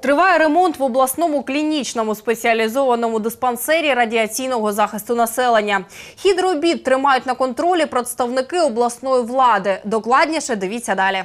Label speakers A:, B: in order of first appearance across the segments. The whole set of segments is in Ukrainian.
A: Триває ремонт в обласному клінічному спеціалізованому диспансері радіаційного захисту населення. Хід робіт тримають на контролі представники обласної влади. Докладніше дивіться далі.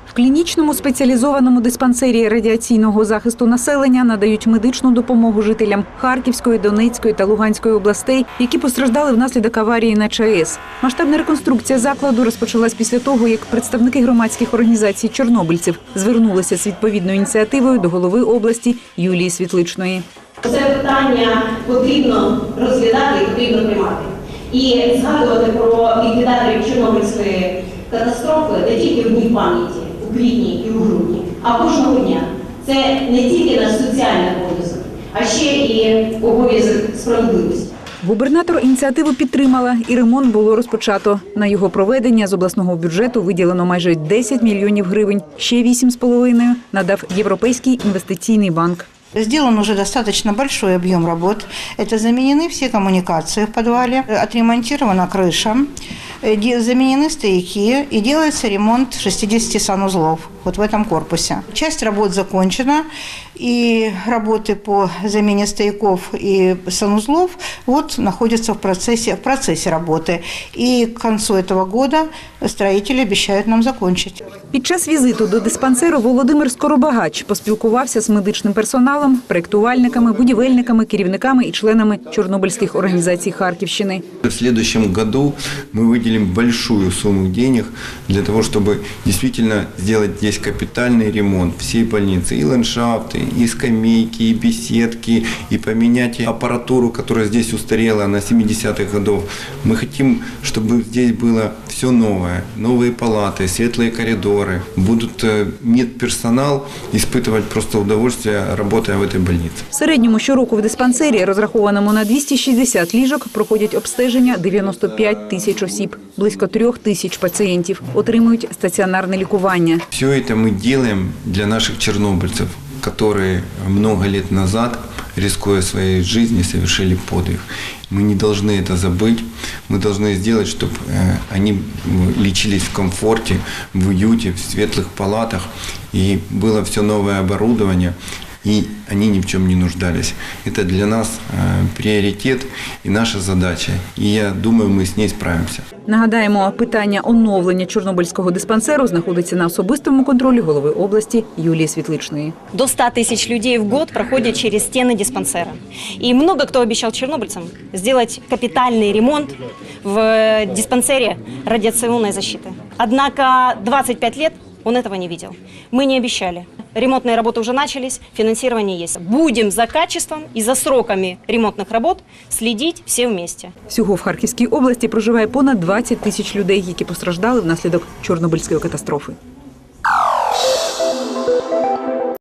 B: В клінічному спеціалізованому диспансері радіаційного захисту населення надають медичну допомогу жителям Харківської, Донецької та Луганської областей, які постраждали внаслідок аварії на ЧАЕС. Масштабна реконструкція закладу розпочалась після того, як представники громадських організацій чорнобильців звернулися з відповідною ініціативою до голови області Юлії Світличної.
C: Це питання потрібно розглядати і потрібно приймати. І згадувати про ліквідаторів Чорнобильської катастрофи не тільки в дні пам'яті, у квітні і у грудні, а кожного дня. Це не тільки наш соціальний обов'язок, а ще і обов'язок справедливості.
B: Губернатор ініціативу підтримала, і ремонт було розпочато. На його проведення з обласного бюджету виділено майже 10 мільйонів гривень. Ще 8,5 надав Європейський інвестиційний банк.
D: Сделан уже достаточно большой объем работ. Это заменены все коммуникации в подвале, отремонтирована крыша, заменены стояки и делается ремонт 60 санузлов вот в этом корпусе. Часть работ закончена, и работы по замене стояков и санузлов вот находятся в процессе работы. И к концу этого года строители обещают нам закончить.
B: Під час візиту до диспансеру Володимир Скоробагач поспілкувався з медичним персоналом, проєктувальниками, будівельниками, керівниками і членами чорнобильських організацій Харківщини.
E: В следующем году мы выделим большую сумму денег для того, чтобы действительно сделать здесь капитальный ремонт всей больницы. И ландшафты, и скамейки, и беседки, и поменять аппаратуру, которая здесь устарела на 70-х годов. Мы хотим, чтобы здесь было все новое. Новые палаты, светлые коридоры. Будут медперсонал испытывать просто удовольствие, работая в этой больнице.
B: В середньому щороку в диспансері, розрахованому на 260 ліжок, проходять обстеження 95 тисяч осіб. Близько 3 тисяч пацієнтів отримують стаціонарне лікування.
E: Все это мы делаем для наших чернобыльцев, которые много лет назад, рискуя своей жизнью, совершили подвиг. Мы не должны это забыть. Мы должны сделать, чтобы они лечились в комфорте, в уюте, в светлых палатах. И было все новое оборудование. И они ни в чем не нуждались. Это для нас приоритет и наша задача. И я думаю, мы с ней справимся.
B: Нагадаємо, питання оновлення Чорнобильського диспансеру знаходиться на особистому контролі голови області Юлії Світличної.
F: До 100 тысяч людей в год проходят через стены диспансера. И много кто обещал чернобыльцам сделать капитальный ремонт в диспансере радиационной защиты. Однако 25 лет он этого не видел. Мы не обещали. Ремонтные работы уже начались, финансирование есть. Будем за качеством и за сроками ремонтных работ следить все вместе.
B: Всього в Харківській області проживає понад 20 тисяч людей, які постраждали внаслідок Чорнобильської катастрофи.